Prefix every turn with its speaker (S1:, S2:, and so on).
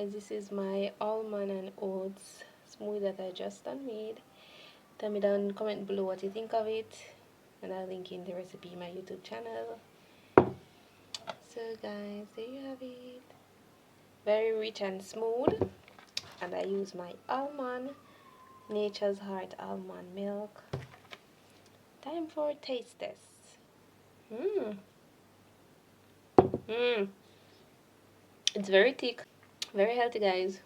S1: guys, this is my almond and oats smoothie that I just done made. Tell me down, comment below what you think of it, and I'll link in the recipe in my YouTube channel. So guys, there you have it. Very rich and smooth, and I use my almond, Nature's Heart almond milk. Time for a taste test. It's very thick, very healthy, guys.